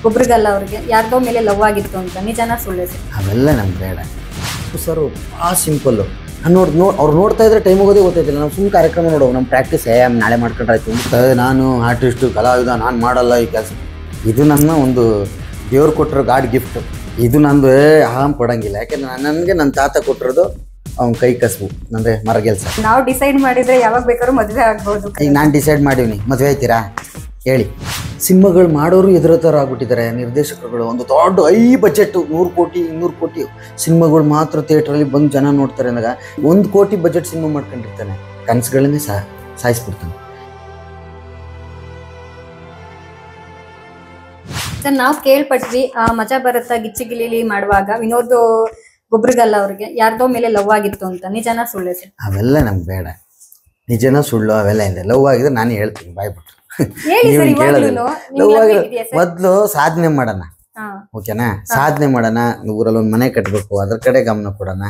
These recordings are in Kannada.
ಒಬ್ರಿಗಲ್ಲ ಅವ್ರಿಗೆ ಯಾರ್ದೋ ಮೇಲೆ ಲವ್ ಆಗಿತ್ತು ಅಂತ ನಿಜನಾ ಸುಳ್ಳು ಸರ್? ಅವೆಲ್ಲ ನಮ್ಗೆ ಬೇಡ ಸರ್. ಭಾಳ ಸಿಂಪಲ್ಲು. ಅವ್ರು ನೋಡ್ತಾ ಇದ್ರೆ ಟೈಮ್ ಹೋಗೋದೇ ಗೊತ್ತೈತಿಲ್ಲ. ನಾವು ಸುಮ್ಮನೆ ಕಾರ್ಯಕ್ರಮ ನೋಡೋ ನಮ್ಮ ಪ್ರಾಕ್ಟೀಸ್ ನಾಳೆ ಮಾಡ್ಕೊಂಡ್ರಾಯ್ತು. ನಾನು ಆರ್ಟಿಸ್ಟು ಕಲಾವಿದ, ನಾನು ಮಾಡಲ್ಲ ಈ ಕೆಲಸ. ಇದು ನನ್ನ ಒಂದು ದೇವ್ರು ಕೊಟ್ಟಿರೋ ಗಾಡ್ ಗಿಫ್ಟು. ಇದು ನಂದು ಅಹಂ ಪಡಂಗಿಲ್ಲ. ಯಾಕೆಂದ್ರೆ ನನಗೆ ನನ್ನ ತಾತ ಕೊಟ್ಟಿರೋದು ಅವ್ನ ಕೈ ಕಸಬು, ಅಂದರೆ ಮರಗೆಲ್ಸ. ನಾವು ಡಿಸೈಡ್ ಮಾಡಿದ್ರೆ ಯಾವಾಗ ಬೇಕಾದ್ರೂ ಮದುವೆ ಆಗ್ಬೋದು. ಈಗ ನಾನು ಡಿಸೈಡ್ ಮಾಡೀನಿ, ಮದುವೆ ಆಯ್ತೀರಾ ಹೇಳಿ. ಸಿನಿಮಾಗಳು ಮಾಡೋರು ಎದುರತರ ಆಗ್ಬಿಟ್ಟಿದ್ದಾರೆ ನಿರ್ದೇಶಕರುಗಳು. ಒಂದು ದೊಡ್ಡ ಬಜೆಟ್ 100 ಕೋಟಿ 200 ಕೋಟಿ ಸಿನಿಮಾಗಳು ಮಾತ್ರ ಥಿಯೇಟ್ರಲ್ಲಿ ಬಂದು ಜನ ನೋಡ್ತಾರೆ ಅಂದಾಗ 1 ಕೋಟಿ ಬಜೆಟ್ ಸಿನಿಮಾ ಮಾಡ್ಕೊಂಡಿರ್ತಾನೆ, ಕನಸುಗಳನ್ನೇ ಸಾಯಿಸ್ಬಿಡ್ತಾನೆ. ಸರ್ ನಾವು ಕೇಳ್ಪಟ್ವಿ ಮಜಾ ಬರುತ್ತಾ ಗಿಚ್ಚಿಗಿಲಿ ಮಾಡುವಾಗ ವಿನೋದ್ ಒಬ್ರಿಗಲ್ಲ ಅವ್ರಿಗೆ ಯಾರ್ದೋ ಮೇಲೆ ಲವ್ ಆಗಿತ್ತು ಅಂತ ನಿಜನಾ ಸುಳ್ಳು ಸರ್? ಅವೆಲ್ಲ ನಮ್ಗೆ ಬೇಡ. ನಿಜನಾ ಸುಳ್ಳು ಅವೆಲ್ಲ ಇದೆ. ಲವ್ ಆಗಿದ್ರೆ ನಾನು ಹೇಳ್ತೀನಿ ಬಾಯ್ಬಿಟ್ಟು. ಮೊದಲು ಸಾಧನೆ ಮಾಡೋಣ, ಓಕೆನಾ? ಸಾಧನೆ ಮಾಡೋಣ. ಊರಲ್ಲಿ ಒಂದು ಮನೆ ಕಟ್ಟಬೇಕು, ಅದ್ರ ಕಡೆ ಗಮನ ಕೊಡೋಣ.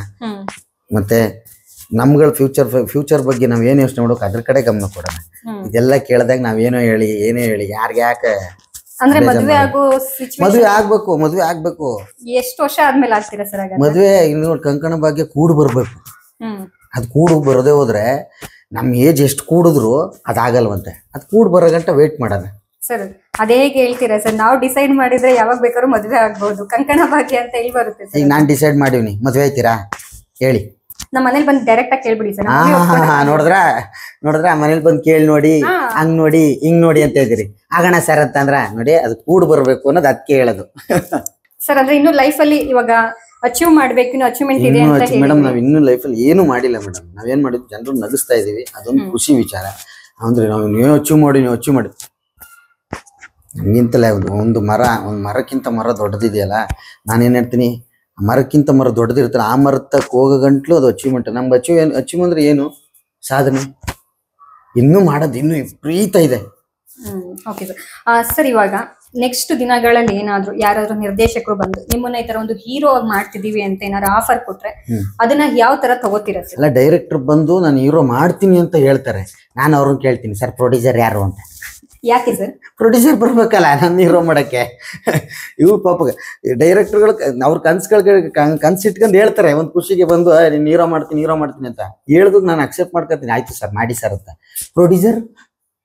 ಮತ್ತೆ ನಮ್ಗಳ ಫ್ಯೂಚರ್ ಬಗ್ಗೆ ನಾವ್ ಏನ್ ಯೋಚನೆ ಮಾಡ್ಬೇಕು ಅದ್ರ ಕಡೆ ಗಮನ ಕೊಡೋಣ. ಇದೆಲ್ಲ ಕೇಳಿದಾಗ ನಾವೇನೋ ಹೇಳಿ ಯಾರಿಗೆ ಯಾಕೆ ಮದುವೆ ಆಗ್ಬೇಕು. ಎಷ್ಟು ವರ್ಷ ಆದ್ಮೇಲೆ ಆಗ್ತೀರಾ ಸರ್? ಮದುವೆ ಇನ್ನು ಕಂಕಣ ಭಾಗ್ಯ ಕೂಡು ಬರ್ಬೇಕು. ಅದ್ ಕೂಡು ಬರೋದೇ ಹೋದ್ರೆ ನಮ್ ಏಜ್ ಎಷ್ಟು ಕೂಡಿದ್ರು ಅದಾಗಲ್ವಂತೆ. ಅದ್ ಕೂಡ್ ಬರೋ ಗಂಟ ವೇಟ್ ಮಾಡೋಣ ಸರ್. ಅದೇ ಹೇಗೆ ಹೇಳ್ತೀರಾ ಸರ್? ನಾವು ಡಿಸೈಡ್ ಮಾಡಿದ್ರೆ ಯಾವಾಗ ಬೇಕಾದ್ರೂ ಮದುವೆ ಆಗ್ಬಹುದು. ಕಂಕಣ ಭಾಗ್ಯ ಅಂತ ಎಲ್ಲಿ ಬರುತ್ತೆ? ಈಗ ನಾನ್ ಡಿಸೈಡ್ ಮಾಡೀನಿ, ಮದುವೆ ಆಯ್ತೀರಾ ಹೇಳಿ. ನಮ್ಮ ಮನೇಲಿ ಬಂದು ಡೈರೆಕ್ಟ್ ಆಗಿ ಕೇಳ್ಬಿಡಿ ಸರ್. ನೋಡಿದ್ರ ಮನೇಲಿ ಬಂದು ಕೇಳಿ ನೋಡಿ, ಹಂಗ್ ನೋಡಿ ಹಿಂಗ್ ನೋಡಿ ಅಂತ ಇದ್ದೀರಿ. ಆಗೋಣ ಸರ್ ಅಂತಂದ್ರ ನೋಡಿ, ಅದು ಕೂಡ್ ಬರ್ಬೇಕು ಅನ್ನೋದು ಅದಕ್ಕೆ ಹೇಳೋದು ಸರ್. ಅಂದ್ರೆ ಇನ್ನು ಲೈಫ್ ಅಲ್ಲಿ ಇವಾಗ ಅಚೀವ್ ಮಾಡ್ಬೇಕು, ಇನ್ನು ಅಚೀವ್ಮೆಂಟ್ ಇದೆ ಅಂತ ಹೇಳಿ. ಮೇಡಮ್ ನಾವ್ ಇನ್ನು ಲೈಫಲ್ಲಿ ಏನು ಮಾಡಿಲ್ಲ ಮೇಡಮ್. ನಾವೇನ್ ಮಾಡಿದ್ವಿ, ಜನರು ನಗಿಸ್ತಾ ಇದೀವಿ, ಅದೊಂದು ಖುಷಿ ವಿಚಾರ. ಅಂದ್ರೆ ನಾವು ನೀವು ಅಚೀವ್ ಮಾಡಿ ನಮ್ಗಿಂತಲೇ ಒಂದು ಮರಕ್ಕಿಂತ ಮರ ದೊಡ್ಡದಿದೆಯಲ್ಲ. ನಾನೇನ್ ಹೇಳ್ತೀನಿ, ಮರಕ್ಕಿಂತ ಮರ ದೊಡ್ಡದಿರ್ತಾರೆ, ಆ ಮರ ತಕ್ಕ ಹೋಗೋ ಗಂಟ್ಲು ಅದು ಅಚೀವ್ಮೆಂಟ್. ನಮ್ಗೆ ಅಚೀವ್ ಅಂದ್ರೆ ಏನು? ಸಾಧನೆ. ಇನ್ನೂ ಮಾಡೋದು ಇನ್ನೂ ವಿಪರೀತ ಇದೆ. Okay sir. ಇವಾಗ ನೆಕ್ಸ್ಟ್ ದಿನಗಳಲ್ಲಿ ಏನಾದ್ರು ಯಾರಾದ್ರೂ ನಿರ್ದೇಶಕರು ಬಂದು ನಿಮ್ಮನ್ನ ಈ ತರ ಒಂದು ಹೀರೋ ಆಗಿ ಮಾಡ್ತಿದೀವಿ ಅಂತ ಏನಾದ್ರು ಆಫರ್ ಕೊಟ್ರೆ ಅದನ್ನ ಯಾವ ತರ ತಗೋತೀರಾ ಸರ್? ಅಲ್ಲ, ಡೈರೆಕ್ಟರ್ ಬಂದು ನಾನು ಹೀರೋ ಮಾಡ್ತೀನಿ ಅಂತ ಹೇಳ್ತಾರೆ. ನಾನು ಅವ್ರನ್ನ ಕೇಳ್ತೀನಿ, ಸರ್ ಪ್ರೊಡ್ಯೂಸರ್ ಯಾರು ಅಂತ. ಯಾಕೆ ಸರ್? ಪ್ರೊಡ್ಯೂಸರ್ ಬರ್ಬೇಕಲ್ಲ ನನ್ನ ಹೀರೋ ಮಾಡಕ್ಕೆ. ಇವ್ರು ಪಾಪ ಡೈರೆಕ್ಟರ್ಗಳು ಅವ್ರ ಕನ್ಸಿಟ್ಕೊಂಡು ಹೇಳ್ತಾರೆ, ಒಂದು ಖುಷಿಗೆ ಬಂದು ನೀನು ಹೀರೋ ಮಾಡ್ತೀನಿ ಅಂತ ಹೇಳಿದ್ರು ನಾನು ಅಕ್ಸೆಪ್ಟ್ ಮಾಡ್ಕೊತೀನಿ. ಆಯ್ತು ಸರ್ ಮಾಡಿ ಸರ್ ಅಂತ. ಪ್ರೊಡ್ಯೂಸರ್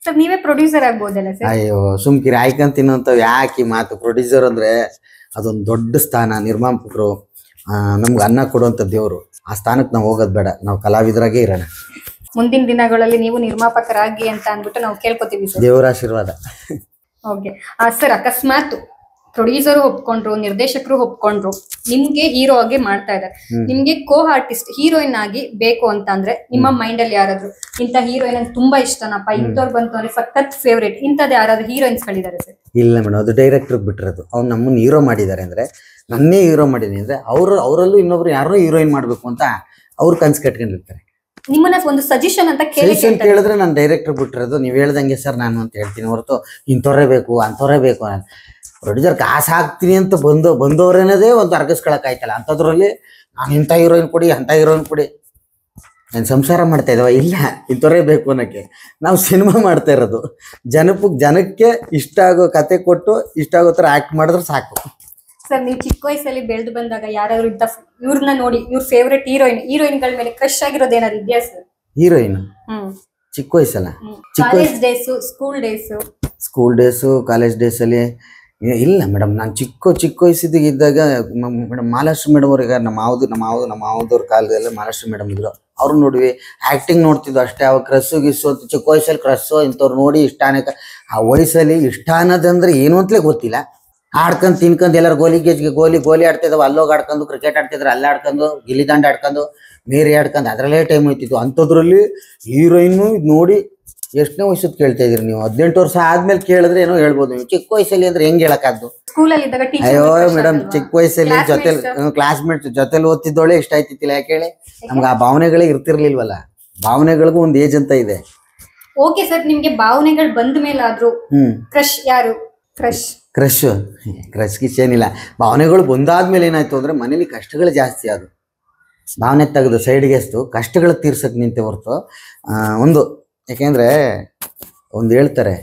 ಸರ್ ನೀವೇ ಪ್ರೊಡ್ಯೂಸರ್ ಆಗ್ಬೋದಲ್ಲ ಸರ್? ಅಯ್ಯೋ ಸುಮ್ಕಿರಿ, ಆಯ್ಕಂತೀನಿ ಅಂತ ಯಾಕೆ ಮಾತು. ಪ್ರೊಡ್ಯೂಸರ್ ಅಂದ್ರೆ ಅದೊಂದು ದೊಡ್ಡ ಸ್ಥಾನ. ನಿರ್ಮಾಪಕರು ನಮ್ಗೆ ಅನ್ನ ಕೊಡುವಂಥ ದೇವರು. ಆ ಸ್ಥಾನಕ್ಕೆ ನಾವು ಹೋಗೋದು ಬೇಡ, ನಾವು ಕಲಾವಿದರಾಗೇ ಇರೋಣ. ಮುಂದಿನ ದಿನಗಳಲ್ಲಿ ನೀವು ನಿರ್ಮಾಪಕರಾಗಿ ಅಂತ ಅಂದ್ಬಿಟ್ಟು ನಾವು ಕೇಳ್ಕೊತೀವಿ ಸರ್. ದೇವರ ಆಶೀರ್ವಾದ. ಓಕೆ ಸರ್, ಅಕಸ್ಮಾತ್ ಪ್ರೊಡ್ಯೂಸರ್ ಒಪ್ಕೊಂಡ್ರು, ನಿರ್ದೇಶಕರು ಒಪ್ಕೊಂಡ್ರು, ನಿಮ್ಗೆ ಹೀರೋ ಆಗಿ ಮಾಡ್ತಾ ಇದ್ದಾರೆ, ನಿಮ್ಗೆ ಕೋ ಆರ್ಟಿಸ್ಟ್ ಹೀರೋಯಿನ್ ಆಗಿ ಬೇಕು ಅಂತ ಅಂದ್ರೆ ನಿಮ್ಮ ಮೈಂಡ್ ಅಲ್ಲಿ ಯಾರಾದ್ರು ಇಂತ ಹೀರೋಯಿನ್ ಅಂತ ತುಂಬಾ ಇಷ್ಟನಪ್ಪ, ಇಂಥವ್ರು ಬಂತು ಅಂದ್ರೆ ಸಖತ್ ಫೇವ್ರೇಟ್ ಇಂಥದ್ದು ಯಾರಾದ್ರೂ ಹೀರೋಯಿನ್ಸ್ ಗಳಿದ್ದಾರೆ ಸರ್? ಇಲ್ಲ ಮೇಡಮ್, ಅದು ಡೈರೆಕ್ಟರ್ ಬಿಟ್ಟಿರೋದು. ಅವ್ರು ನಮ್ಮನ್ನ ಹೀರೋ ಮಾಡಿದ್ದಾರೆ ಅಂದ್ರೆ, ನನ್ನೇ ಹೀರೋ ಮಾಡಿದೀನಿ ಅಂದ್ರೆ ಅವರಲ್ಲೂ ಇನ್ನೊಬ್ರು ಯಾರೋ ಹೀರೋಯಿನ್ ಮಾಡ್ಬೇಕು ಅಂತ ಅವ್ರು ಕನ್ಸು ಕಟ್ಕೊಂಡಿರ್ತಾರೆ. ನಿಮ್ಮನ್ನ ಒಂದು ಸಜೆಷನ್ ಅಂತ ಕೇಳಿದ್ರೆ ನಾನು ಡೈರೆಕ್ಟರ್ ಬಿಟ್ಟಿರೋದು. ನೀವ್ ಹೇಳ್ದಂಗೆ ಸರ್ ನಾನು ಅಂತ ಹೇಳ್ತೀನಿ ಹೊರತು ಇಂಥವ್ರೇ ಬೇಕು ಅಂಥವ್ರೇ ಬೇಕು. ನಾನು ಪ್ರೊಡ್ಯೂಸರ್ ಕಾಸು ಹಾಕ್ತೀನಿ ಅಂತ ಬಂದವ್ರೇನದೇ ಒಂದು ಅರ್ಗಿಸ್ಕೊಳಕ್ಕಾಯ್ತಲ್ಲ. ಅಂಥದ್ರಲ್ಲಿ ನಾನು ಇಂಥ ಹೀರೋಯಿನ್ ಕೊಡಿ ಅಂಥ ಹೀರೋಯಿನ್ ಕೊಡಿ, ನಾನು ಸಂಸಾರ ಮಾಡ್ತಾ ಇದ್ದಾವ? ಇಲ್ಲ, ಇಂಥವ್ರೇ ಬೇಕು ಅನ್ನೋಕ್ಕೆ. ನಾವು ಸಿನಿಮಾ ಮಾಡ್ತಾ ಇರೋದು ಜನಕ್ಕೆ ಇಷ್ಟ ಆಗೋ ಕತೆ ಕೊಟ್ಟು ಇಷ್ಟ ಆಗೋ ಥರ ಆ್ಯಕ್ಟ್ ಮಾಡಿದ್ರೆ ಸಾಕು. ಸರ್ ನೀವು ಚಿಕ್ಕ ವಯಸ್ಸಲ್ಲಿ ಬೆಳೆದು ಬಂದಾಗ ಯಾರಾದ್ರೂ ಇವ್ರನ್ನ ನೋಡಿ ಇವ್ರ ಫೇವ್ರೇಟ್ ಹೀರೋಯಿನ್ಗಳ ಮೇಲೆ ಕ್ರಶ್ ಆಗಿರೋದು ಏನಾದ್ರು ಇದೆಯಾ ಸರ್? ಹೀರೋಯಿನ್ ಚಿಕ್ಕ ವಯಸ್ಸಲ್ಲ, college days, school days, college ಡೇಸಲ್ಲಿ ಇಲ್ಲ ಮೇಡಮ್. ನಾನು ಚಿಕ್ಕ ವಯಸ್ಸಿದ್ದಾಗ ಮೇಡಮ್ ಮಹಾಲಕ್ಷ್ಮಿ ಮೇಡಮ್ ಅವ್ರಿಗೆ ನಮ್ಮ ಮಾವದವ್ರ ಕಾಲದಲ್ಲ ಮಹಾಲಕ್ಷ್ಮಿ ಮೇಡಮ್ ಇದ್ರು. ಅವ್ರು ನೋಡಿವಿ, ಆ್ಯಕ್ಟಿಂಗ್ ನೋಡ್ತಿದ್ವು ಅಷ್ಟೇ. ಅವಾಗ ಕ್ರಸ್ಸು ಗಿಸ್ಸು ಅಂತ ಚಿಕ್ಕ ವಯಸ್ಸಲ್ಲಿ ಕ್ರಸ್ಸು ಇಂಥವ್ರು ನೋಡಿ ಇಷ್ಟ ಅನ್ನೋಕೆ. ಆ ವಯಸ್ಸಲ್ಲಿ ಇಷ್ಟ ಅನ್ನೋದಂದ್ರೆ ಏನು ಅಂತಲೇ ಗೊತ್ತಿಲ್ಲ. ಆಡ್ಕೊಂಡು ತಿನ್ಕೊಂಡು ಎಲ್ಲರೂ ಗೋಲಿ ಆಡ್ತಿದ್ದಾವೆ, ಅಲ್ಲೋಗಿ ಆಡ್ಕೊಂಡು, ಕ್ರಿಕೆಟ್ ಆಡ್ತಿದ್ರು ಅಲ್ಲೇ ಆಡ್ಕೊಂಡು, ಗಿಲ್ಲಿ ದಂಡ ಆಡ್ಕೊಂಡು, ಮೇರಿ ಆಡ್ಕೊಂಡು ಅದರಲ್ಲೇ ಟೈಮ್ ಹೋಯ್ತಿತ್ತು. ಅಂಥದ್ರಲ್ಲಿ ಹೀರೋಯಿನ್ನು ನೋಡಿ ಎಷ್ಟನೇ ವಯಸ್ಸದ್ದು ಕೇಳ್ತಾ ಇದ್ರಿ ನೀವು? 18 ವರ್ಷ ಆದ್ಮೇಲೆ ಕೇಳಿದ್ರೆ ಏನೋ ಹೇಳ್ಬೋದು. ನೀವು ಚಿಕ್ಕ ವಯಸ್ಸಲ್ಲಿ ಅಂದ್ರೆ ಹೆಂಗ್ ಹೇಳಕ್ಕಾದ್ದು? ಅಯ್ಯೋ ಮೇಡಮ್, ಚಿಕ್ಕ ವಯಸ್ಸಲ್ಲಿ ಕ್ಲಾಸ್ಮೇಟ್ ಜೊತೆಲಿ ಓದ್ತಿದ್ದೋಳೆ ಇಷ್ಟ ಆಯ್ತಿತ್ತಿಲ್ಲ. ಯಾಕೆ ಹೇಳಿ? ನಮ್ಗೆ ಆ ಭಾವನೆಗಳೇ ಇರ್ತಿರ್ಲಿಲ್ವಲ್ಲ. ಭಾವನೆಗಳಿಗೂ ಒಂದು ಏಜ್ ಅಂತ ಇದೆ. ಓಕೆ ಸರ್, ನಿಮ್ಗೆ ಭಾವನೆಗಳು ಬಂದ ಮೇಲೆ ಆದ್ರೂ ಕ್ರಶ್ ಯಾರು? ಕ್ರಶ್ ಏನಿಲ್ಲ. ಭಾವನೆಗಳು ಬಂದಾದ್ಮೇಲೆ ಏನಾಯ್ತು ಅಂದ್ರೆ ಮನೇಲಿ ಕಷ್ಟಗಳು ಜಾಸ್ತಿ. ಅದು ಭಾವನೆ ತೆಗೆದು ಸೈಡ್ಗೆ ಎಸ್ತು ಕಷ್ಟಗಳು ತೀರ್ಸಕ್ ನಿಂತೆ ಹೊರ್ತು ಒಂದು. ಯಾಕೆಂದ್ರೆ ಒಂದು ಹೇಳ್ತಾರೆ,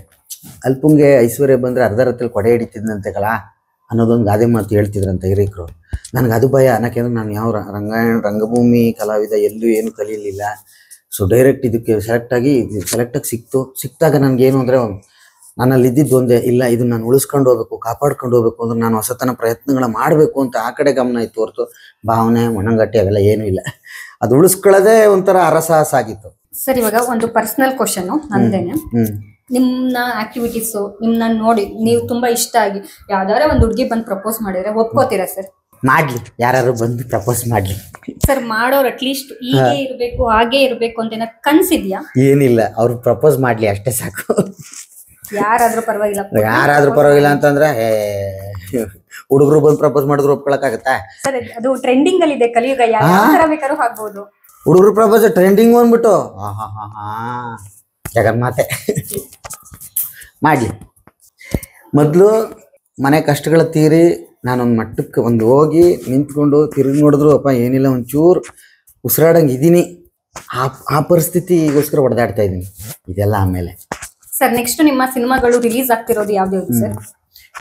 ಅಲ್ಪಂಗೆ ಐಶ್ವರ್ಯ ಬಂದ್ರೆ ಅರ್ಧ ರಾತ್ರಿ ಕೊಡೆ ಹಿಡಿತಿದ್ನಂತೆ ಕಲ. ಅನ್ನೋದೊಂದು ಗಾದೆ ಮಾತು ಹೇಳ್ತಿದ್ರಂತ ಹಿರಿಕರು. ನನಗೆ ಅದು ಭಯ, ಯಾಕೆಂದ್ರೆ ನಾನು ಯಾವ ರಂಗಭೂಮಿ ಕಲಾವಿದ ಎಲ್ಲೂ ಏನು ಕಲೀಲಿಲ್ಲ. ಸೊ ಡೈರೆಕ್ಟ್ ಇದಕ್ಕೆ ಸೆಲೆಕ್ಟಾಗಿ ಸಿಕ್ತಾಗ ನನಗೇನು ಅಂದರೆ ನನ್ನಲ್ಲಿ ಇದ್ದಿದ್ದು ಒಂದೇ, ಇಲ್ಲ ಇದನ್ನ ನಾನು ಉಳಿಸ್ಕೊಂಡು ಹೋಗ್ಬೇಕು, ಕಾಪಾಡ್ಕೊಂಡು ಹೋಗ್ಬೇಕು ಅಂದ್ರೆ ನಾನು ಹೊಸತನ ಪ್ರಯತ್ನಗಳ ಮಾಡಬೇಕು ಅಂತ ಆ ಕಡೆ ಗಮನ ಇತ್ತು ಹೊರತು ಭಾವನೆ ಮಣ್ಣಂಗಟ್ಟಿ ಅವೆಲ್ಲ ಏನೂ ಇಲ್ಲ. ಅದು ಉಳಿಸ್ಕೊಳ್ಳೋದೇ ಒಂಥರ ಅರಸಾಹಸ ಆಗಿತ್ತು. ಸರ್ ಇವಾಗ ಒಂದು ಪರ್ಸನಲ್ ಕ್ವಶನ್ ನಂದೇನೆ. ನಿಮ್ನ ಆಕ್ಟಿವಿಟೀಸು ನಿಮ್ನ ನೋಡಿ ನೀವು ತುಂಬಾ ಇಷ್ಟ ಆಗಿ ಯಾವ್ದಾರ ಒಂದು ಹುಡುಗಿ ಬಂದು ಪ್ರಪೋಸ್ ಮಾಡಿದ್ರೆ ಒಪ್ಕೋತೀರಾ ಸರ್? ಮಾಡ್ಲಿ, ಯಾರು ಬಂದು ಪ್ರಪೋಸ್ ಮಾಡ್ಲಿ ಸರ್. ಮಾಡೋರು ಅಟ್ಲೀಸ್ಟ್ ಹೀಗೆ ಇರ್ಬೇಕು ಹಾಗೆ ಇರ್ಬೇಕು ಅಂತ ಏನಾದ್ರು ಕನ್ಸಿದ್ಯಾ? ಏನಿಲ್ಲ, ಅವ್ರು ಪ್ರಪೋಸ್ ಮಾಡ್ಲಿ ಅಷ್ಟೇ ಸಾಕು. ಯಾರಾದ್ರೂ ಪರವಾಗಿಲ್ಲ ಅಂತಂದ್ರೆ ಹುಡುಗರು ಬಂದು ಪ್ರಪೋಸ್ ಮಾಡಿದ್ರು ಒಪ್ಕೊಳಕ್ಕಾಗತ್ತಾ ಸರ್? ಅದು ಟ್ರೆಂಡಿಂಗ್ ಅಲ್ಲಿ ಇದೆ ಕಲಿಯುಗ, ಯಾವ ತರ ಬೇಕಾದ್ರೂ ಆಗ್ಬೋದು. ಹುಡುಗರು ಪ್ರಪೋಸ್ ಟ್ರೆಂಡಿಂಗ್ ಅಂದ್ಬಿಟ್ಟು ಜಗನ್ಮಾತೆ ಮಾಡ್ಲಿ. ಮೊದಲು ಮನೆ ಕಷ್ಟಗಳ ತೀರಿ ನಾನೊಂದು ಮಟ್ಟಕ್ಕೆ ಒಂದು ಹೋಗಿ ನಿಂತ್ಕೊಂಡು ತಿರುಗಿ ನೋಡಿದ್ರು ಅಪ್ಪ ಏನಿಲ್ಲ ಒಂಚೂರು ಉಸಿರಾಡಂಗೆ ಇದ್ದೀನಿ, ಆ ಪರಿಸ್ಥಿತಿಗೋಸ್ಕರ ಹೊಡೆದಾಡ್ತಾ ಇದ್ದೀನಿ. ಇದೆಲ್ಲ ಆಮೇಲೆ ಸರ್ ನೆಕ್ಸ್ಟ್ ನಿಮ್ಮ ಸಿನಿಮಾಗಳು ರಿಲೀಸ್ ಆಗ್ತಿರೋದು ಯಾವ್ದು ಸರ್?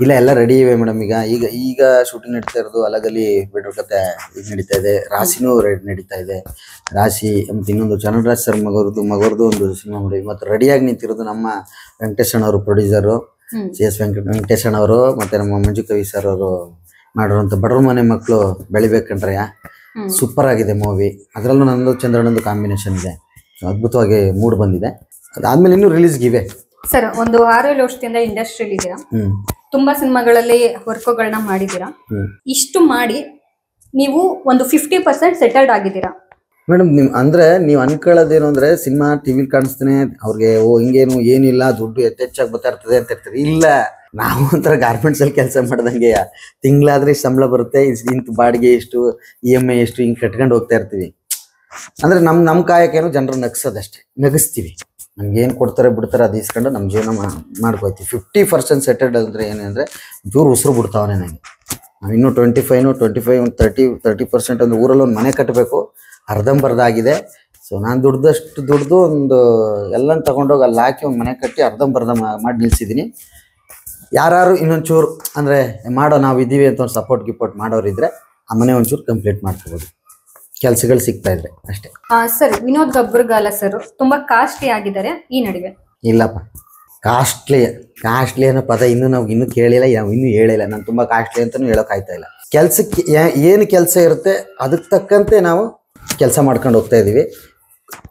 ಇಲ್ಲ, ಎಲ್ಲ ರೆಡಿ ಇವೆ ಮೇಡಮ್. ಈಗ ಶೂಟಿಂಗ್ ನಡೀತಾ ಇರೋದು ಅಲಗಲಿ ಬಿಡ್ರ ಕತೆ ಈಗ ನಡೀತಾ ಇದೆ. ರಾಶಿನೂ ನಡೀತಾ ಇದೆ. ರಾಶಿ ಮತ್ತು ಇನ್ನೊಂದು ಚನ್ನರಾಜ್ ಸರ್ ಮಗವ್ರದ್ದು ಒಂದು ಸಿನಿಮಾ ಮಾಡಿ ಮತ್ತು ರೆಡಿಯಾಗಿ ನಿಂತಿರೋದು ನಮ್ಮ ವೆಂಕಟೇಶಣ್ಣವರು ಪ್ರೊಡ್ಯೂಸರು, CS ವೆಂಕಟೇಶಣ್ಣವರು ಮತ್ತು ನಮ್ಮ ಮಂಜು ಕವಿ ಸರ್ ಅವರು ಮಾಡಿರೋಂಥ ಬಡವ್ರ ಮನೆ ಮಕ್ಕಳು ಬೆಳಿಬೇಕಂಡ್ರಯ್ಯ. ಸೂಪರ್ ಆಗಿದೆ ಮೂವಿ. ಅದರಲ್ಲೂ ನಂದು ಚಂದ್ರಣ್ಣಂದು ಕಾಂಬಿನೇಷನ್ ಇದೆ, ಅದ್ಭುತವಾಗಿ ಮೂಡ್ ಬಂದಿದೆ. ಅದಾದ್ಮೇಲೆ ಇನ್ನೂ ರಿಲೀಸ್ಗಿವೆ ಸರ್. ಒಂದು 6-7 ವರ್ಷದಿಂದ ಇಂಡಸ್ಟ್ರಿಯಲ್ಲಿ ಇದ್ದೀರಾ, ತುಂಬಾ ಸಿನಿಮಾಗಳಲ್ಲಿ ವರ್ಕ್ಗಳನ್ನ ಮಾಡಿದ್ದೀರಾ. ಇಷ್ಟು ಮಾಡಿ ನೀವು ಒಂದು 50% ಸೆಟಲ್ಡ್ ಆಗಿದ್ದೀರಾ ಮೇಡಮ್. ನೀವು ಅನ್ಕೊಳ್ಳೋದೇನು ಅಂದ್ರೆ ಸಿನಿಮಾ ಟಿವಿಲಿ ಕಾಣಿಸ್ತಾನೆ ಅವ್ರಿಗೆ ಹಿಂಗೇನು ಏನಿಲ್ಲ ದುಡ್ಡು ಹೆಚ್ಚಾಗಿ ಬರ್ತಾ ಇರ್ತದೆ ಅಂತ ಇರ್ತಾರೆ. ಇಲ್ಲ, ನಾವು ಒಂಥರ ಗಾರ್ಮೆಂಟ್ಸ್ ಅಲ್ಲಿ ಕೆಲಸ ಮಾಡ್ದಂಗೆ ತಿಂಗಳಾದ್ರೆ ಇಷ್ಟು ಸಂಬಳ ಬರುತ್ತೆ, ಇಂತ ಬಾಡಿಗೆ ಎಷ್ಟು, EMI ಎಷ್ಟು, ಹಿಂಗೆ ಕಟ್ಕೊಂಡು ಹೋಗ್ತಾ ಇರ್ತೀವಿ. ಅಂದ್ರೆ ನಮ್ಮ ಕಾಯಕೇನು ಜನರು ನಗಿಸೋದಷ್ಟೇ, ನಗಿಸ್ತೀವಿ. ನಮ್ಗೇನು ಕೊಡ್ತಾರೆ ಬಿಡ್ತಾರೆ ಅದು ಇಸ್ಕೊಂಡು ನಮ್ಮ ಜೀವನ ಮಾಡ್ಕೋತೀವಿ. 50% ಸೆಟಲ್ಡ್ ಅಂದರೆ ಏನಂದರೆ ಜೂರು ಉಸಿರು ಬಿಡ್ತಾವನೆ ನನಗೆ. ನಾವು ಇನ್ನೂ 25 30% ಅಂದರೆ ಊರಲ್ಲಿ ಒಂದು ಮನೆ ಕಟ್ಟಬೇಕು, ಅರ್ಧಂಬರ್ಧ ಆಗಿದೆ. ಸೊ ನಾನು ದುಡ್ದು ಒಂದು ಎಲ್ಲ ತಗೊಂಡೋಗಿ ಅಲ್ಲಿ ಹಾಕಿ ಒಂದು ಮನೆ ಕಟ್ಟಿ ಅರ್ಧಂಬರ್ಧ ಮಾಡಿ ನಿಲ್ಸಿದ್ದೀನಿ. ಯಾರು ಇನ್ನೊಂಚೂರು ಅಂದರೆ ಮಾಡೋ ನಾವು ಇದ್ದೀವಿ ಅಂತ ಒಂದು ಸಪೋರ್ಟ್ ಮಾಡೋರಿದ್ರೆ ಆ ಮನೆ ಒಂಚೂರು ಕಂಪ್ಲೀಟ್ ಮಾಡ್ಕೋಬೋದು, ಕೆಲಸಗಳು ಸಿಗ್ತಾ ಇದ್ರೆ ಅಷ್ಟೇ. ಸರ್ ವಿನೋದ್ ಗಬ್ಬರ್ಗಾಲ ಸರ್ ತುಂಬಾ ಕಾಸ್ಟ್ಲಿ ಆಗಿದ್ದಾರೆ ಈ ನಡುವೆ. ಇಲ್ಲಪ್ಪ, ಕಾಸ್ಟ್ಲಿ ಅನ್ನೋ ಪದ ಇನ್ನೂ ಕೇಳಿಲ್ಲ, ಇನ್ನೂ ಹೇಳಿಲ್ಲ. ನಾನು ತುಂಬ ಕಾಸ್ಟ್ಲಿ ಅಂತಲೂ ಹೇಳೋಕ್ಕಾಗ್ತಾ ಇಲ್ಲ. ಕೆಲಸಕ್ಕೆ ಏನು ಕೆಲಸ ಇರುತ್ತೆ ಅದಕ್ಕೆ ತಕ್ಕಂತೆ ನಾವು ಕೆಲಸ ಮಾಡ್ಕೊಂಡು ಹೋಗ್ತಾ ಇದ್ದೀವಿ.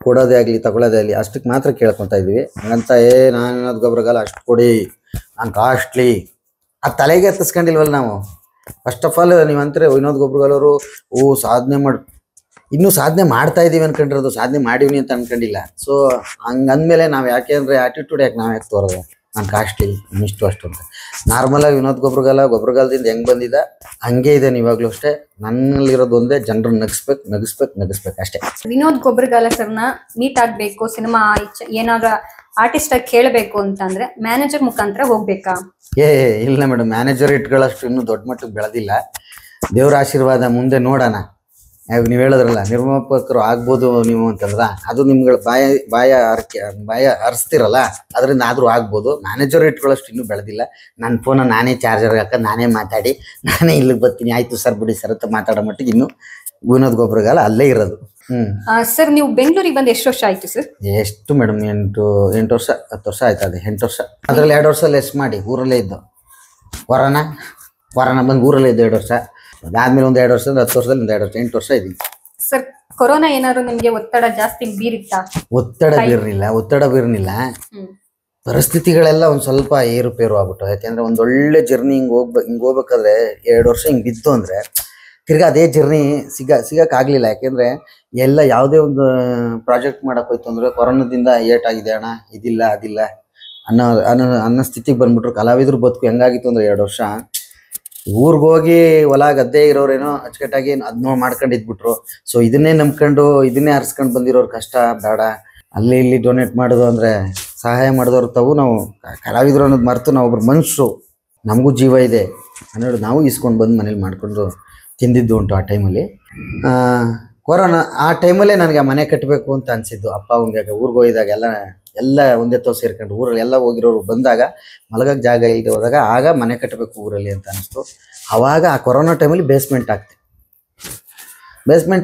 ಕೊಡೋದೇ ಆಗಲಿ ತಗೊಳ್ಳೋದೇ ಆಗಲಿ ಅಷ್ಟಕ್ಕೆ ಮಾತ್ರ ಕೇಳ್ಕೊತಾ ಇದ್ದೀವಿ. ಹಂಗಂತ ನಾನು ವಿನೋದ್ ಗಬ್ಬರ್ಗಾಲ ಅಷ್ಟು ಕೊಡಿ, ನಾನು ಕಾಸ್ಟ್ಲಿ ಅದು ತಲೆಗೆ ಎತ್ತಿಸ್ಕೊಂಡಿಲ್ವಲ್ಲ ನಾವು. ಫಸ್ಟ್ ಆಫ್ ಆಲ್ ನೀವಂತಾರೆ ವಿನೋದ್ ಗಬ್ಬರ್ಗಾಲ್ ಅವರು ಇನ್ನೂ ಸಾಧನೆ ಮಾಡ್ತಾ ಇದ್ದೀವಿ ಅನ್ಕೊಂಡಿರೋದು, ಸಾಧನೆ ಮಾಡಿವ್ನಿ ಅಂತ ಅನ್ಕೊಂಡಿಲ್ಲ. ಸೊ ಹಂಗಂದ್ಮೇಲೆ ನಾವು ಯಾಕೆ ಅಂದರೆ ಆ್ಯಟಿಟ್ಯೂಡ್ ನಾವು ಯಾಕೆ ತೋರೋದು ನಾನು ಕಾಸ್ಟ್ಲಿ ಇಷ್ಟು ಅಷ್ಟು ಅಂತ. ನಾರ್ಮಲಾಗಿ ವಿನೋದ್ ಗೊಬ್ಬರಗಾಲದಿಂದ ಹೆಂಗೆ ಬಂದಿದ್ದ ಹಂಗೆ ಇದೆ ಇವಾಗಲೂ ಅಷ್ಟೇ. ನನ್ನಲ್ಲಿರೋದು ಒಂದೇ, ಜನರನ್ನ ನಗಿಸ್ಬೇಕು ಅಷ್ಟೇ. ವಿನೋದ್ ಗಬ್ಬರ್ಗಾಲ ಸರ್ನ ಮೀಟ್ ಆಗಬೇಕು, ಸಿನಿಮಾ ಏನಾದ್ರು ಆರ್ಟಿಸ್ಟ್ ಆಗಿ ಕೇಳಬೇಕು ಅಂತಂದ್ರೆ ಮ್ಯಾನೇಜರ್ ಮುಖಾಂತರ ಹೋಗ್ಬೇಕಾ? ಇಲ್ಲ ಮೇಡಮ್, ಮ್ಯಾನೇಜರ್ ಇಟ್ಗಳಷ್ಟು ಇನ್ನೂ ದೊಡ್ಡ ಮಟ್ಟಕ್ಕೆ ಬೆಳೆದಿಲ್ಲ. ದೇವ್ರ ಆಶೀರ್ವಾದ, ಮುಂದೆ ನೋಡೋಣ. ನೀವು ಹೇಳಿದ್ರಲ್ಲ ನಿರ್ಮಾಪಕರು ಆಗ್ಬೋದು ನೀವು ಅಂತಂದ್ರ, ಅದು ನಿಮ್ಗಳ ಬಾಯ ಹರಿಸ್ತಿರಲ್ಲ, ಅದರಿಂದ ಆದರೂ ಆಗ್ಬೋದು. ಮ್ಯಾನೇಜರ್ ಇಟ್ಕೊಳ್ಳೋಷ್ಟು ಇನ್ನೂ ಬೆಳೆದಿಲ್ಲ. ನನ್ನ ಫೋನ ನಾನೇ ಚಾರ್ಜರ್ ಹಾಕೋದು, ನಾನೇ ಮಾತಾಡಿ ನಾನೇ ಇಲ್ಲಿಗೆ ಬರ್ತೀನಿ, ಆಯ್ತು ಸರ್ ಬಿಡಿ ಸರ್ ಅಂತ ಮಾತಾಡೋ ಮಟ್ಟಿಗೆ ಇನ್ನೂ ವಿನೋದ್ ಗಬ್ಬರ್ಗಾಲ ಅಲ್ಲೇ ಇರೋದು. ಸರ್ ನೀವು ಬೆಂಗಳೂರಿಗೆ ಬಂದು ಎಷ್ಟು ವರ್ಷ ಆಯ್ತು ಸರ್? ಎಷ್ಟು ಮೇಡಮ್, 8 ವರ್ಷ 10 ವರ್ಷ ಆಯ್ತು. ಅದೇ 8 ವರ್ಷ. ಅದರಲ್ಲಿ 2 ವರ್ಷ ಲೆಸ್ ಮಾಡಿ ಊರಲ್ಲೇ ಇದ್ದು, ವರನ ಬಂದು ಊರಲ್ಲೇ ಇದ್ದು 2 ವರ್ಷ. ಅದಾದ್ಮೇಲೆ ಒಂದು 2 ವರ್ಷ, 10 ವರ್ಷದಲ್ಲಿ ಒಂದು 2 ವರ್ಷ, 8 ವರ್ಷ ಇದ್ದೀನಿ. ಸರ್ ಕೊರೋನಾ ಏನಾದ್ರು ನಿಮ್ಗೆ ಒತ್ತಡ ಜಾಸ್ತಿ ಬೀರಿತ್ತಾ? ಒತ್ತಡ ಬೀರ್ನಿಲ್ಲ. ಪರಿಸ್ಥಿತಿಗಳೆಲ್ಲ ಒಂದು ಸ್ವಲ್ಪ ಏರುಪೇರು ಆಗ್ಬಿಟ್ಟು. ಯಾಕೆಂದ್ರೆ ಒಂದು ಒಳ್ಳೆ ಜರ್ನಿ ಹಿಂಗೆ ಹೋಗ್ಬೇಕಾದ್ರೆ 2 ವರ್ಷ ಹಿಂಗೆ ಬಿತ್ತು ಅಂದರೆ ತಿರ್ಗಾ ಅದೇ ಜರ್ನಿ ಸಿಗಕ್ಕಾಗಲಿಲ್ಲ. ಯಾಕೆಂದರೆ ಎಲ್ಲ ಯಾವುದೇ ಒಂದು ಪ್ರಾಜೆಕ್ಟ್ ಮಾಡೋಕೆ ಹೋಯ್ತು ಅಂದರೆ ಕೊರೋನಾದಿಂದ ಏಟಾಗಿದೆ, ಅಣ್ಣ ಇದಿಲ್ಲ ಅದಿಲ್ಲ ಅನ್ನೋ ಸ್ಥಿತಿಗೆ ಬಂದ್ಬಿಟ್ರು. ಕಲಾವಿದ್ರು ಬದುಕು ಹೆಂಗಾಗಿತ್ತು ಅಂದರೆ 2 ವರ್ಷ ಊರಿಗೆ ಹೋಗಿ ಹೊಲ ಗದ್ದೆ ಇರೋರೇನೋ ಅಚ್ಚುಕಟ್ಟಾಗಿ ಅದನ್ನೋ ಮಾಡ್ಕೊಂಡು ಇದ್ಬಿಟ್ರು. ಸೊ ಇದನ್ನೇ ನಂಬ್ಕೊಂಡು ಇದನ್ನೇ ಹರಿಸ್ಕೊಂಡು ಬಂದಿರೋರು ಕಷ್ಟ ಬೇಡ, ಅಲ್ಲಿ ಇಲ್ಲಿ ಡೊನೇಟ್ ಮಾಡೋದು ಅಂದರೆ ಸಹಾಯ ಮಾಡಿದವ್ರು ತಾವು ನಾವು ಕಲಾವಿದರು ಅನ್ನೋದು ಮರೆತು ನಾವು ಒಬ್ರು ಮನುಷ್ಯರು, ನಮಗೂ ಜೀವ ಇದೆ ಅನ್ನೋದು ನಾವು ಇಸ್ಕೊಂಡು ಬಂದು ಮನೇಲಿ ಮಾಡಿಕೊಂಡು ತಿಂದಿದ್ದು ಉಂಟು ಆ ಟೈಮಲ್ಲಿ. ಕೊರೋನಾ ಆ ಟೈಮಲ್ಲೇ ನನಗೆ ಮನೆ ಕಟ್ಟಬೇಕು ಅಂತ ಅನಿಸಿದ್ದು. ಅಪ್ಪ ಅವ್ನಿಗೆ ಊರಿಗೆ ಹೋಗಿದಾಗ ಎಲ್ಲ ಒಂದೇ ತೋ ಸೇರ್ಕೊಂಡು ಊರಲ್ಲಿ ಎಲ್ಲ ಹೋಗಿರೋರು ಬಂದಾಗ ಮಲಗಕ್ಕೆ ಜಾಗ ಇಲ್ಲದೆ ಹೋದಾಗ ಆಗ ಮನೆ ಕಟ್ಟಬೇಕು ಊರಲ್ಲಿ ಅಂತ ಅನಿಸ್ತು. ಆವಾಗ ಆ ಕೊರೋನಾ ಟೈಮಲ್ಲಿ ಬೇಸ್ಮೆಂಟ್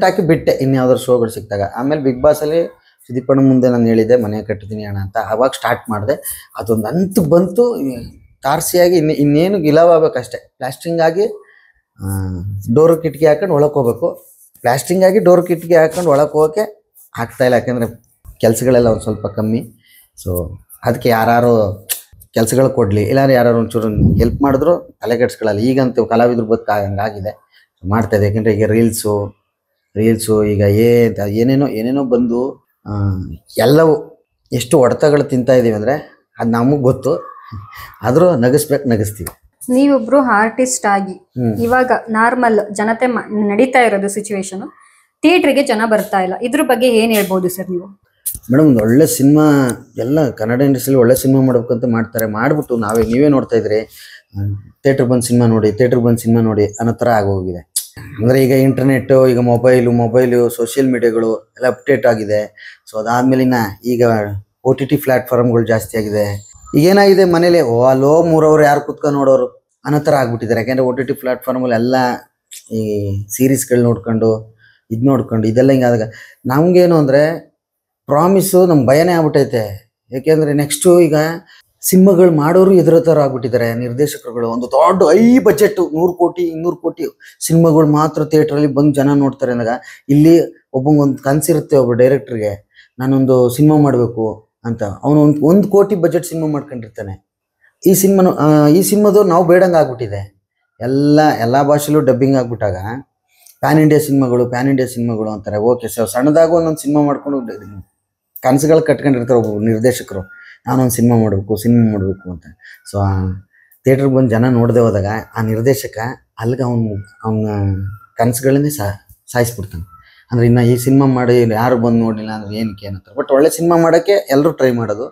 ಹಾಕಿ ಬಿಟ್ಟೆ ಇನ್ಯಾವ್ದಾದ್ರು ಶೋಗಳು ಸಿಕ್ಕಿದಾಗ. ಆಮೇಲೆ ಬಿಗ್ ಬಾಸಲ್ಲಿ ಸುದೀಪಣ್ಣ ಮುಂದೆ ನಾನು ಹೇಳಿದೆ ಮನೆ ಕಟ್ಟಿದ್ದೀನಿ ಅಣ್ಣ ಅಂತ. ಆವಾಗ ಸ್ಟಾರ್ಟ್ ಮಾಡಿದೆ. ಅದೊಂದು ಹಂತಕ್ಕೆ ಬಂತು, ತಾರಸಿಯಾಗಿ ಇನ್ನೇನು ಗಿಲಾವಾಗಬೇಕಷ್ಟೆ. ಪ್ಲಾಸ್ಟಿಂಗ್ ಆಗಿ ಡೋರು ಕಿಟಕಿ ಹಾಕೊಂಡು ಒಳಕ್ಕೆ ಹೋಗ್ಬೇಕು. ಪ್ಲಾಸ್ಟಿಂಗ್ ಆಗಿ ಡೋರ್ ಕಿಟಕಿ ಹಾಕೊಂಡು ಒಳಕ್ಕೆ ಹೋಗೋಕ್ಕೆ ಆಗ್ತಾಯಿಲ್ಲ, ಯಾಕೆಂದರೆ ಕೆಲಸಗಳೆಲ್ಲ ಒಂದು ಸ್ವಲ್ಪ ಕಮ್ಮಿ. ಸೊ ಅದಕ್ಕೆ ಯಾರು ಕೆಲಸಗಳು ಕೊಡಲಿ, ಇಲ್ಲಾಂದ್ರೆ ಯಾರು ಒಂಚೂರು ಹೆಲ್ಪ್ ಮಾಡಿದ್ರು ತಲೆ ಕೆಡ್ಸ್ಕೊಳ್ಳಲ್ಲ. ಈಗಂತೂ ಕಲಾವಿದ್ರು ಹಂಗಾಗಿದೆ, ಮಾಡ್ತಾಯಿದೆ. ಯಾಕೆಂದರೆ ಈಗ ರೀಲ್ಸು ಈಗ ಏನೇನೋ ಬಂದು ಎಲ್ಲವೂ ಎಷ್ಟು ಹೊಡೆತಗಳು ತಿಂತಾಯಿದ್ದೀವಿ ಅಂದರೆ ಅದು ನಮಗೆ ಗೊತ್ತು. ಆದರೂ ನಗಿಸ್ತೀವಿ. ನೀವೊಬ್ರು ಆರ್ಟಿಸ್ಟ್ ಆಗಿ ಇವಾಗ ನಾರ್ಮಲ್ ಜನತೆ ನಡೀತಾ ಇರೋದು ಸಿಚುವೇಶನ್, ಥಿಯೇಟ್ರಿಗೆ ಜನ ಬರ್ತಾ ಇಲ್ಲ, ಇದ್ರ ಬಗ್ಗೆ ಏನ್ ಹೇಳ್ಬೋದು ಸರ್ ನೀವು? ಮೇಡಮ್, ಒಂದು ಒಳ್ಳೆ ಸಿನಿಮಾ ಎಲ್ಲ ಕನ್ನಡ ಇಂಡಸ್ಟ್ರಿಯಲ್ಲಿ ಒಳ್ಳೆ ಸಿನಿಮಾ ಮಾಡ್ಬೇಕಂತ ಮಾಡ್ತಾರೆ. ಮಾಡಿಬಿಟ್ಟು ನೀವೇ ನೋಡ್ತಾ ಇದ್ರಿ, ಥಿಯೇಟ್ರ್ ಬಂದು ಸಿನಿಮಾ ನೋಡಿ ಅನ್ನೋ ಥರ ಆಗೋಗಿದೆ. ಅಂದರೆ ಈಗ ಇಂಟರ್ನೆಟ್ಟು, ಈಗ ಮೊಬೈಲು ಸೋಷಿಯಲ್ ಮೀಡಿಯಾಗಳು ಎಲ್ಲ ಅಪ್ಡೇಟ್ ಆಗಿದೆ. ಸೊ ಅದಾದಮೇಲೆ ಈಗ OTT ಪ್ಲ್ಯಾಟ್ಫಾರ್ಮ್ಗಳು ಜಾಸ್ತಿ ಆಗಿದೆ. ಈಗೇನಾಗಿದೆ, ಮನೇಲಿ ಅಲ್ಲೋ 3 ಅವರು ಯಾರು ಕುತ್ಕೊಂಡು ನೋಡೋರು ಅನ್ನೋ ಥರ ಆಗ್ಬಿಟ್ಟಿದ್ದಾರೆ. ಯಾಕೆಂದರೆ OTT ಪ್ಲ್ಯಾಟ್ಫಾರ್ಮಲ್ಲಿ ಎಲ್ಲ ಈ ಸೀರೀಸ್ಗಳು ನೋಡ್ಕೊಂಡು ಇದೆಲ್ಲ ಹಿಂಗಾದಾಗ ನಮಗೇನು ಅಂದರೆ ಪ್ರಾಮಿಸು ನಮ್ಗೆ ಭಯನೇ ಆಗ್ಬಿಟ್ಟೈತೆ. ಯಾಕೆಂದರೆ ನೆಕ್ಸ್ಟು ಈಗ ಸಿನಿಮಾಗಳು ಮಾಡೋರು ಎದುರೋ ಥರ ಆಗ್ಬಿಟ್ಟಿದ್ದಾರೆ ನಿರ್ದೇಶಕರುಗಳು. ಒಂದು ದೊಡ್ಡ ಬಜೆಟ್ಟು 100 ಕೋಟಿ 200 ಕೋಟಿ ಸಿನಿಮಾಗಳು ಮಾತ್ರ ಥಿಯೇಟ್ರಲ್ಲಿ ಬಂದು ಜನ ನೋಡ್ತಾರೆ ಅಂದಾಗ, ಇಲ್ಲಿ ಒಬ್ಬಂಗೊಂದು ಕನಸಿರುತ್ತೆ ಒಬ್ಬ ಡೈರೆಕ್ಟ್ರಿಗೆ, ನಾನೊಂದು ಸಿನಿಮಾ ಮಾಡಬೇಕು ಅಂತ. ಅವನು ಒಂದು ಕೋಟಿ ಬಜೆಟ್ ಸಿನಿಮಾ ಮಾಡ್ಕೊಂಡಿರ್ತಾನೆ. ಈ ಸಿನಿಮಾದು ನಾವು ಬೇಡಂಗೆ ಆಗ್ಬಿಟ್ಟಿದೆ. ಎಲ್ಲ ಭಾಷೆಲೂ ಡಬ್ಬಿಂಗ್ ಆಗ್ಬಿಟ್ಟಾಗ ಪ್ಯಾನ್ ಇಂಡಿಯಾ ಸಿನಿಮಾಗಳು ಅಂತಾರೆ. ಓಕೆ ಸರ್, ಸಣ್ಣದಾಗೂ ಒಂದೊಂದು ಸಿನಿಮಾ ಮಾಡ್ಕೊಂಡು ಕನಸುಗಳು ಕಟ್ಕೊಂಡಿರ್ತಾರೆ ಒಬ್ಬ ನಿರ್ದೇಶಕರು, ನಾನೊಂದು ಸಿನಿಮಾ ಮಾಡಬೇಕು ಅಂತ. ಸೊ ಥಿಯೇಟ್ರಿಗೆ ಬಂದು ಜನ ನೋಡದೆ ಹೋದಾಗ ಆ ನಿರ್ದೇಶಕ ಅಲ್ಲಿಗೆ ಅವನ ಕನಸುಗಳನ್ನೇ ಸಾಯಿಸ್ಬಿಡ್ತಾನೆ. ಅಂದರೆ ಇನ್ನು ಈ ಸಿನಿಮಾ ಮಾಡಿ ಯಾರು ಬಂದು ನೋಡಲಿಲ್ಲ ಅಂದರೆ ಏನಕ್ಕೆ ಏನಂತಾರೆ. ಬಟ್ ಒಳ್ಳೆ ಸಿನಿಮಾ ಮಾಡೋಕ್ಕೆ ಎಲ್ಲರೂ ಟ್ರೈ ಮಾಡೋದು.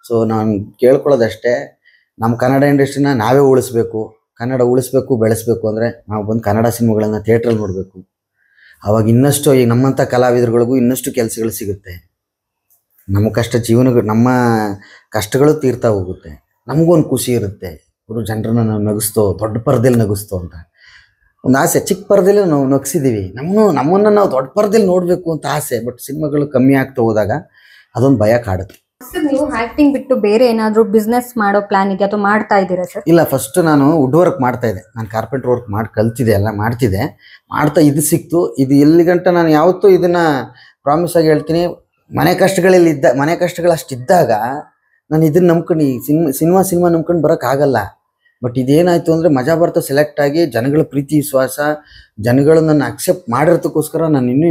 ಸೊ ನಾನು ಕೇಳ್ಕೊಳ್ಳೋದಷ್ಟೇ, ನಮ್ಮ ಕನ್ನಡ ಇಂಡಸ್ಟ್ರಿನ ನಾವೇ ಉಳಿಸ್ಬೇಕು. ಕನ್ನಡ ಉಳಿಸ್ಬೇಕು, ಬೆಳೆಸಬೇಕು ಅಂದರೆ ನಾವು ಬಂದು ಕನ್ನಡ ಸಿನಿಮಾಗಳನ್ನು ಥಿಯೇಟ್ರಲ್ಲಿ ನೋಡಬೇಕು. ಆವಾಗ ಇನ್ನಷ್ಟು ಈ ನಮ್ಮಂಥ ಕಲಾವಿದರುಗಳಿಗೂ ಇನ್ನಷ್ಟು ಕೆಲಸಗಳು ಸಿಗುತ್ತೆ. ನಮ್ಮ ನಮ್ಮ ಕಷ್ಟಗಳು ತೀರ್ತಾ ಹೋಗುತ್ತೆ. ನಮಗೂ ಒಂದು ಖುಷಿ ಇರುತ್ತೆ, ಅವರು ಜನರನ್ನ ನಾವು ನಗಿಸ್ತೋ, ದೊಡ್ಡ ಪರದೆಯಲ್ಲಿ ನಗಿಸ್ತೋ ಅಂತ ಒಂದು ಆಸೆ. ಚಿಕ್ಕ ಪರದೆಯಲ್ಲಿ ನಾವು ನಗಿಸಿದ್ದೀವಿ, ನಮ್ಮನ್ನು ನಾವು ದೊಡ್ಡ ಪರದೆಯಲ್ಲಿ ನೋಡಬೇಕು ಅಂತ ಆಸೆ. ಬಟ್ ಸಿನಿಮಾಗಳು ಕಮ್ಮಿ ಆಗ್ತಾ ಹೋದಾಗ ಅದೊಂದು ಭಯ ಕಾಡುತ್ತೆ. ಸರ್, ನೀವು ಆಕ್ಟಿಂಗ್ ಬಿಟ್ಟು ಬೇರೆ ಏನಾದರೂ ಬಿಸ್ನೆಸ್ ಮಾಡೋ ಪ್ಲಾನ್ ಇದೆ ಅಥವಾ ಮಾಡ್ತಾ ಇದ್ದೀರಾ ಸರ್? ಇಲ್ಲ, ಫಸ್ಟ್ ನಾನು ವುಡ್ ವರ್ಕ್ ಮಾಡ್ತಾ ಇದ್ದೆ. ನಾನು ಕಾರ್ಪೆಂಟರ್ ವರ್ಕ್ ಕಲ್ತಿದ್ದೆ, ಎಲ್ಲ ಮಾಡ್ತಾ ಇದು ಸಿಕ್ತು. ಇದು ಎಲ್ಲಿ ಗಂಟ ನಾನು ಯಾವತ್ತೂ ಇದನ್ನು ಪ್ರಾಮಿಸ್ ಆಗಿ ಹೇಳ್ತೀನಿ, ಮನೆ ಕಷ್ಟಗಳು ಅಷ್ಟಿದ್ದಾಗ ನಾನು ಇದನ್ನು ನಂಬ್ಕೊಂಡು ಸಿನಿಮಾ ನಂಬ್ಕೊಂಡು ಬರೋಕ್ಕಾಗಲ್ಲ. ಬಟ್ ಇದೇನಾಯಿತು ಅಂದರೆ ಮಜಾ ಬರ್ತಾ ಸೆಲೆಕ್ಟ್ ಆಗಿ ಜನಗಳ ಪ್ರೀತಿ ವಿಶ್ವಾಸ, ಜನಗಳು ನನ್ನ ಅಕ್ಸೆಪ್ಟ್ ಮಾಡಿರೋದಕ್ಕೋಸ್ಕರ ನಾನು ಇನ್ನೂ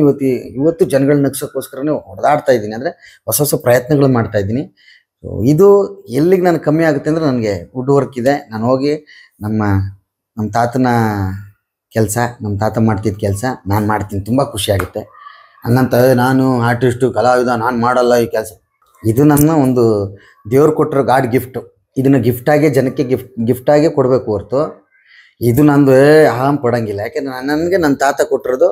ಇವತ್ತು ಜನಗಳನ್ನ ನಗ್ಸೋಕ್ಕೋಸ್ಕರನೇ ಹೊಡೆದಾಡ್ತಾ ಇದ್ದೀನಿ. ಅಂದರೆ ಹೊಸ ಪ್ರಯತ್ನಗಳು ಮಾಡ್ತಾ ಇದ್ದೀನಿ. ಸೊ ಇದು ಎಲ್ಲಿಗೆ ನಾನು ಕಮ್ಮಿ ಆಗುತ್ತೆ ಅಂದರೆ, ನನಗೆ ವುಡ್ ವರ್ಕ್ ಇದೆ. ನಾನು ಹೋಗಿ ನಮ್ಮ ತಾತನ ಕೆಲಸ, ನಮ್ಮ ತಾತ ಮಾಡ್ತಿದ್ದ ಕೆಲಸ ನಾನು ಮಾಡ್ತೀನಿ, ತುಂಬ ಖುಷಿಯಾಗುತ್ತೆ. ಹಂಗಂತ ನಾನು ಆರ್ಟಿಸ್ಟು ಕಲಾವಿದ ನಾನು ಮಾಡಲ್ಲ ಈ ಕೆಲಸ. ಇದು ನನ್ನ ಒಂದು ದೇವ್ರು ಕೊಟ್ಟಿರೋ ಗಾಡ್ ಗಿಫ್ಟು. ಇದನ್ನು ಗಿಫ್ಟಾಗಿ ಜನಕ್ಕೆ ಗಿಫ್ಟಾಗಿ ಕೊಡಬೇಕು ಹೊರತು ಇದು ನಂದು ಪಡೋಂಗಿಲ್ಲ. ಯಾಕೆಂದರೆ ನನಗೆ ನನ್ನ ತಾತ ಕೊಟ್ಟಿರೋದು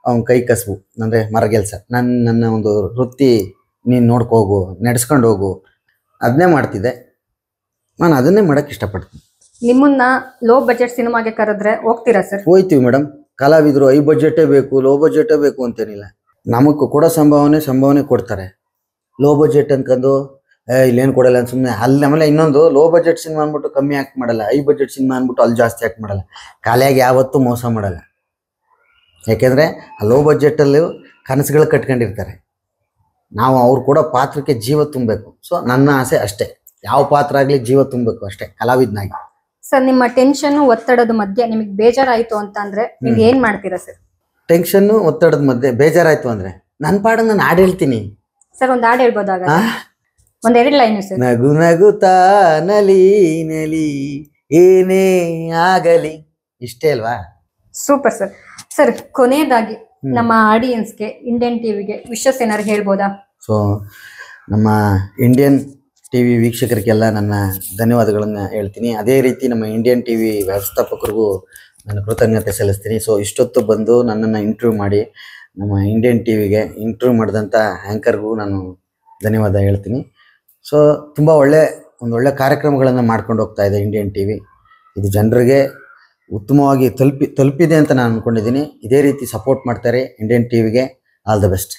ಅವ್ನ ಕೈ ಕಸಬು, ಅಂದರೆ ಮರಗೆಲ್ಸ. ನನ್ನ ಒಂದು ವೃತ್ತಿ ನೀನು ನೋಡ್ಕೋಗು, ನಡೆಸ್ಕೊಂಡು ಹೋಗು, ಅದನ್ನೇ ಮಾಡ್ತಿದ್ದೆ. ನಾನು ಅದನ್ನೇ ಮಾಡೋಕ್ಕೆ ಇಷ್ಟಪಡ್ತೀನಿ. ನಿಮ್ಮನ್ನ ಲೋ ಬಜೆಟ್ ಸಿನಿಮಾಗೆ ಕರೆದ್ರೆ ಹೋಗ್ತೀರಾ ಸರ್? ಹೋಗ್ತೀವಿ ಮೇಡಮ್. ಕಲಾವಿದರು ಹೈ ಬಜೆಟೇ ಬೇಕು, ಲೋ ಬಜೆಟೇ ಬೇಕು ಅಂತೇನಿಲ್ಲ. ನಮಗೆ ಕೊಡೋ ಸಂಭಾವನೆ ಕೊಡ್ತಾರೆ. ಲೋ ಬಜೆಟ್ ಅನ್ಕೊಂಡು ಇಲ್ಲೇನು ಕೊಡಲ್ಲ ಅಂತ ಸುಮ್ಮನೆ ಅಲ್ಲಿ. ಆಮೇಲೆ ಇನ್ನೊಂದು, ಲೋ ಬಜೆಟ್ ಸಿನಿಮಾ ಅಂದ್ಬಿಟ್ಟು ಕಮ್ಮಿ ಆ್ಯಕ್ಟ್ ಮಾಡಲ್ಲ, ಹೈ ಬಜೆಟ್ ಸಿನಿಮಾ ಅಂದ್ಬಿಟ್ಟು ಅಲ್ಲಿ ಜಾಸ್ತಿ ಆ್ಯಕ್ಟ್ ಮಾಡಲ್ಲ. ಖಾಲಿಯಾಗಿ ಯಾವತ್ತೂ ಮೋಸ ಮಾಡಲ್ಲ. ಯಾಕೆಂದರೆ ಆ ಲೋ ಬಜೆಟಲ್ಲಿ ಕನಸುಗಳು ಕಟ್ಕೊಂಡಿರ್ತಾರೆ. ನಾವು ಅವ್ರು ಕೊಡೋ ಪಾತ್ರಕ್ಕೆ ಜೀವ ತುಂಬಬೇಕು. ಸೊ ನನ್ನ ಆಸೆ ಅಷ್ಟೇ, ಯಾವ ಪಾತ್ರ ಆಗಲಿ ಜೀವ ತುಂಬಬೇಕು ಅಷ್ಟೇ ಕಲಾವಿದನಾಗಿ. ಸರ್, ನಿಮ್ಮ ಟೆನ್ಷನ್ ಒತ್ತಡದ ಮಧ್ಯೆ ನಿಮಗೆ ಬೇಜಾರಾಯಿತು ಅಂತಂದರೆ ನೀವು ಏನು ಮಾಡ್ತೀರಾ ಸರ್? ಟೆನ್ಷನ್ನು ಒತ್ತಡದ ಮಧ್ಯೆ ಬೇಜಾರಾಯಿತು ಅಂದರೆ ನನ್ನ ಪಾಡಿಗೆ ನಾನು ಹಾಡು ಹೇಳ್ತೀನಿ ಸರ್. ಒಂದು ಹಾಡು ಹೇಳ್ಬೋದಾಗ? ಒಂದೆರಡು ಲೈನು ಸರ್. ನಗು ನಗುತ್ತಾ ನಲಿ ಏನೇ ಆಗಲಿ, ಇಷ್ಟೇ ಅಲ್ವಾ? Super sir. ಸರ್, ಕೊನೆಯದಾಗಿ ನಮ್ಮ ಆಡಿಯನ್ಸ್ಗೆ, ಇಂಡಿಯನ್ ಟಿವಿಗೆ ವಿಶಸ್ ಏನಾರು ಹೇಳ್ಬೋದಾ? ಸೊ ನಮ್ಮ ಇಂಡಿಯನ್ ಟಿವಿ ವೀಕ್ಷಕರಿಗೆಲ್ಲ ನನ್ನ ಧನ್ಯವಾದಗಳನ್ನು ಹೇಳ್ತೀನಿ. ಅದೇ ರೀತಿ ನಮ್ಮ ಇಂಡಿಯನ್ ಟಿವಿ ವ್ಯವಸ್ಥಾಪಕರಿಗೂ ನಾನು ಕೃತಜ್ಞತೆ ಸಲ್ಲಿಸ್ತೀನಿ. ಸೊ ಇಷ್ಟೊತ್ತು ಬಂದು ನನ್ನನ್ನು ಇಂಟರ್ವ್ಯೂ ಮಾಡಿ ನಮ್ಮ ಇಂಡಿಯನ್ ಟಿವಿಗೆ ಇಂಟರ್ವ್ಯೂ ಮಾಡಿದಂಥ ಆ್ಯಂಕರ್ಗೂ ನಾನು ಧನ್ಯವಾದ ಹೇಳ್ತೀನಿ. ಸೊ ತುಂಬ ಒಳ್ಳೆ ಕಾರ್ಯಕ್ರಮಗಳನ್ನು ಮಾಡ್ಕೊಂಡು ಹೋಗ್ತಾ ಇದೆ ಇಂಡಿಯನ್ ಟಿವಿ. ಇದು ಜನರಿಗೆ ಉತ್ತಮವಾಗಿ ತಲುಪಿದೆ ಅಂತ ನಾನು ಅಂದ್ಕೊಂಡಿದ್ದೀನಿ. ಇದೇ ರೀತಿ ಸಪೋರ್ಟ್ ಮಾಡ್ತಾರೆ ಇಂಡಿಯನ್ ಟಿವಿಗೆ. All the best.